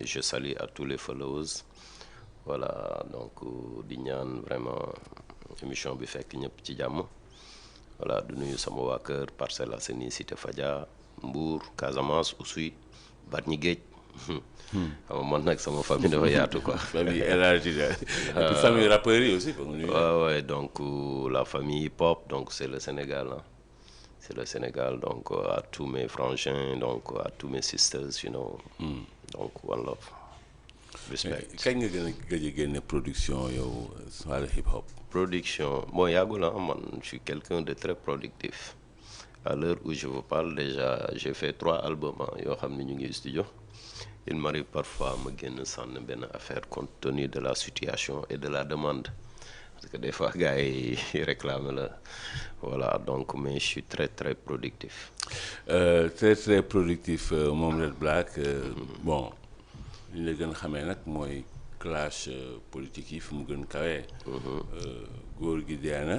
je salue à tous les followers. Voilà, donc di ñaan vraiment émission bi fekk ñëpp ci jàmm. Voilà, du nuyu sama waa kër Parcelles Assainies Cité Fadia Mbour Casamance Oussouye Bargny Géej. xam nga man nag sama famille dafa yaatu quoi. famille élargie et puis famille rappeurs yi aussi. Ouais, donc la famille hip hop, donc c'est le Sénégal, hein. C'est le Sénégal, donc à tous mes frangins, donc à tous mes sisters, you know. Donc one love. Respect. kañ nga gëj a génne production yow wàllu hip hop. Production bon yàggul ah man je suis quelqu'un de très productif. À l'heure où je vous parle déjà j'ai fait 3 albums yoo xam ne ñu ngi studio. Il m'arrive parfois ma génn sànn benn affaire compte tenu de la situation et de la demande. Parce que des fois gars yi réclament la voilà donc mais je suis très très productif. Très très productif moom Red Black bon li ñu la gën a xamee nag mooy clash politique yi fu mu gën kawee. góor gi dee na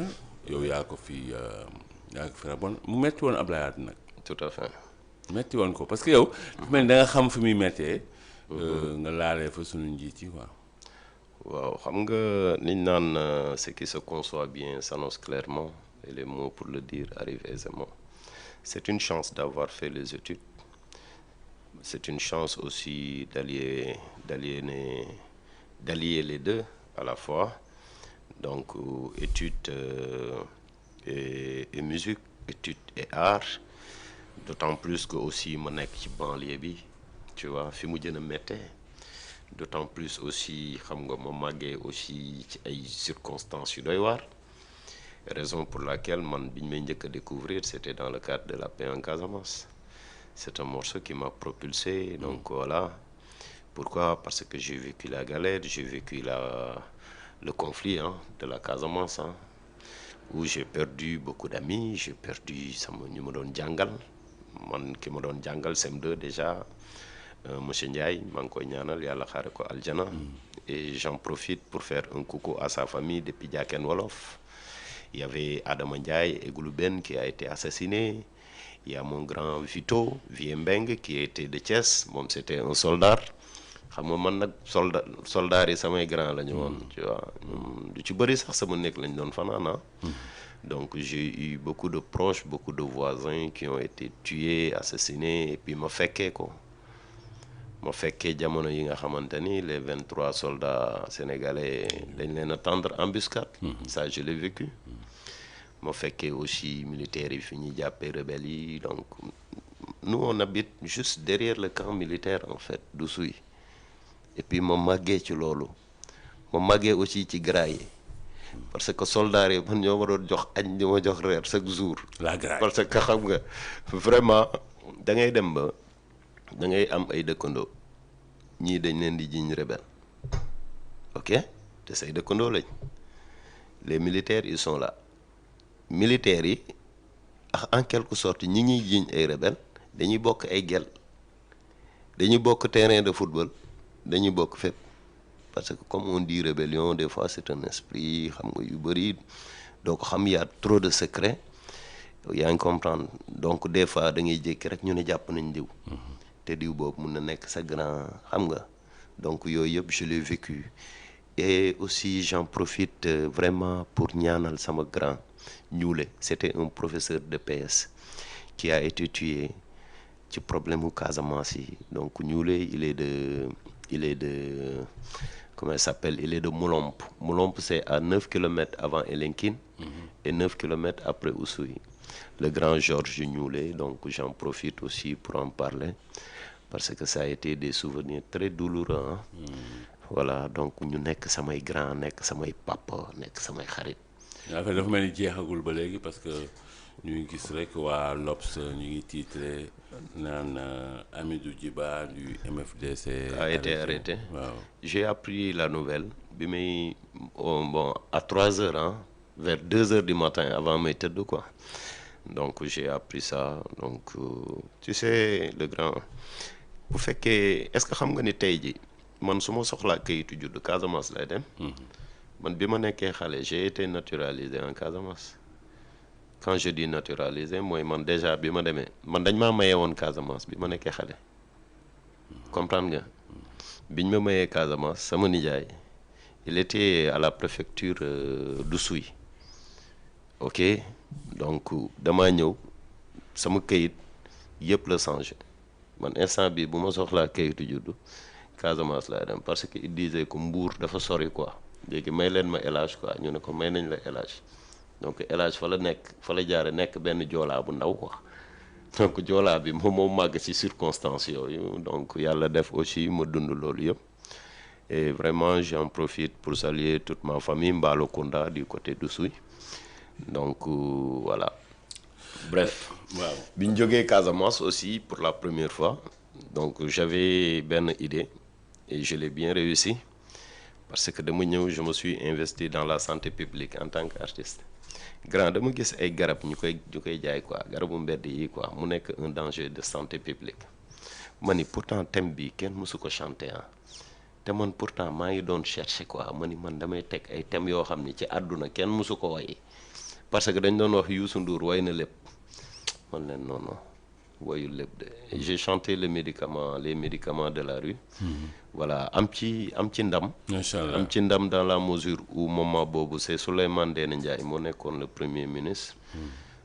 yow yaa ko fi raboon mu metti woon Ablaye Wade nag. Tout à fait. metti woon ko parce que yow. dafa mel ni da nga xam fi muy mettee. nga laalee fa sunu njiit yi quoi. waaw xam nga liñ naan ce qui se conçoit bien s'annonce clairement et les mots pour le dire arrivent aisément. C'est une chance d'avoir fait les études. C'est une chance aussi d'allier les deux à la fois. Donc études et musique, études et art. D'autant plus que aussi ma nekk ci banlieue bi tu vois fi mu gën a méttee. D'autant plus aussi xam nga ma màggee aussi ci ay circonstances yu doy waar. Raison pour laquelle man bi ñu may njëkk a découvrir c'était dans le cadre de la paix en Casamance. C'est un morceau qui m'a propulsé donc voilà. Pourquoi? Parce que j'ai vécu la galère, j'ai vécu le conflit de la Casamance où j'ai perdu beaucoup d'amis, j'ai perdu sama ñu ma doon jàngal man ki ma doon jàngal CM2 déjà. Monsieur Ndiaye maa ngi koy ñaanal yàlla xaare ko aljana. Et j'en profite pour faire un coucou à sa famille depuis Diaken Wolof. Il y avait Adama Ndiaye et Goulouben qui a été assassiné. Il y a mon grand Vito Viembeng qui était de Thiès moom c'était un soldat. xam nga man nag soldat yi samay grand la ñu woon tu vois du ci bëri sax sama nekk lañ doon fanaan. Donc j'ai eu beaucoup de proches, beaucoup de voisins qui ont été tués, assassinés et puis ma fekkee ko. Ma fekkee jamono yi nga xamante ni les 23 soldats sénégalais dañ leen a tendre embuscade. Ça je l'ai vécu. Ma fekkee aussi militaires yi fi ñuy jàppee rebelles yi donc nous on habite juste derrière le camp militaire en fait d'Oussouye. Et puis ma màggee ci loolu ma màggee aussi ci graille parce que soldats yi man ñoo ma doon jox añ di ma jox reer chaque jour. la graille parce que xam nga vraiment da ngay dem ba. da ngay am ay dëkkandoo ñii dañ leen di jiñ rebelle ok te say dëkkandoo lañ les militaires ils sont là militaires yi en quelque sorte ñi ñuy jiñ ay rebelle dañuy bokk ay gel dañuy bokk terrain de football dañuy bokk fépp parce que comme on dit rébellion des fois c'est un esprit xam nga yu bëri doo ko xam y a trop de secrets yaa ngi comprendre donc des fois da ngay jékki rek ñu ne jàpp nañ diw te diw boobu mun na nekk sa grand xam nga donc yooyu yëpp je l'ai vécu et aussi j'en profite vraiment pour ñaanal sama grand Ñuule c'était un professeur de PS qui a été tué ci problème mu Casamance yi donc Ñuule il est de comment il s'appelle il est de Moulomp c'est à 9 kilomètres avant Elinkine et 9 kilomètres après Oussouye. Le grand Georges Ñuule donc j'en profite aussi pour en parler parce que ça a été des souvenirs très douloureux voilà donc ñu nekk samay grand nekk samay papa nekk samay xarit. affaire dafa mel ni jeexagul ba léegi parce que ñu ngi gis rek waa L'Obs ñu ngi titré naan Hamidou Djiba du MFDC a été arrêté. waaw J'ai appris la nouvelle bi may bon à 3 heures vers 2 heures du matin avant may tëdd quoi. Donc j'ai appris ça donc tu sais le grand bu fekkee est-ce que xam nga ni tey ji man su ma soxlaa kayitu juddu Casamance lay dem. man bi ma nekkee xale j'ai été naturalisé en Casamance. Quand je dis naturalisé mooy man déjà bi ma demee man dañ maa maye woon Casamance bi ma nekkee xale. comprendre nga biñ ma mayee Casamance sama nijaay il était à la préfecture d'Oussouye ok donc damaa ñëw sama kayit yëpp la changé man instant bi bu ma soxlaa kayitu juddu Casamance laay dem parce que il disait que Mbour dafa sori quoi léegi may leen ma El Hadj quoi ñu ne ko may nañ la El Hadj donc El Hadj fa la nekk fa la jaare nekk benn joolaa bu ndaw quoi donc joolaa bi moom moo màgg ci circonstances yooyu donc yàlla def aussi ma dund loolu yëpp et vraiment j'en profite pour saluer toute ma famille Mbalokunda du côté d'Oussouye donc voilà bref waaw bi ñu jógee Casamance aussi pour la première fois donc j'avais benn idée et je l'ai bien réussi parce que dama ñëw je me suis investi dans la santé publique en tant qu'artiste grand dama gis ay garab ñu koy jaay quoi garabu mbedd yi quoi mu nekk un danger de santé publique ma ni pourtant thème bi kenn mësu ko chanter ah te man pourtant maa ngi doon chercher quoi ma ni man damay teg ay thèmes yoo xam ni ci àdduna kenn mësu ko way parce que dañ doon wax Youssou Ndour way na lépp man leen non non wayul lépp de j'ai chanté les médicaments de la rue voilà am ci ndam macha allah am ci ndam dans la mesure où moment boobu c'est Souleymane Ndéné Ndiaye moo nekkoon le premier ministre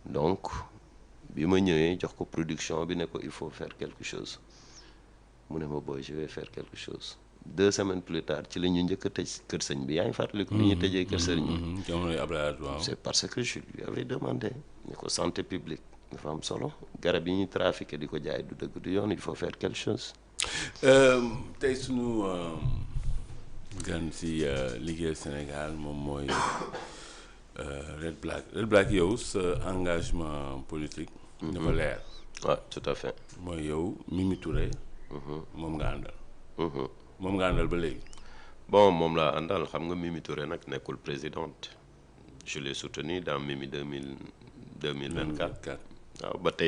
donc bi ma ñëwee jox ko production bi ne ko il faut faire quelque chose mu ne ma boy je vais faire quelque chose 2 semaines plus tard ci la ñu njëkk a tëj kër sëñ bi yaa ngi fàttaliku ni ñu tëjee kër sëñ bi jamonoy Abdoulaye Wade waaw c'est parce que je lui avais demandé ni ko santé publique dafa am solo garab yi ñuy trafiqué di ko jaay du dëgg du yoon il faut faire quelque chose tey sunu gan si liggéeyal Sénégal moom mooy Red Black yow sa engagement politique dafa leer waaw tout à fait mooy yow Mimi Touré moom nga àndal moom nga àndal ba léegi bon moom laa àndal xam nga Mimi Touré nag nekkul présidente je l'ai soutenu dans Mimi 2024 waaw ba tey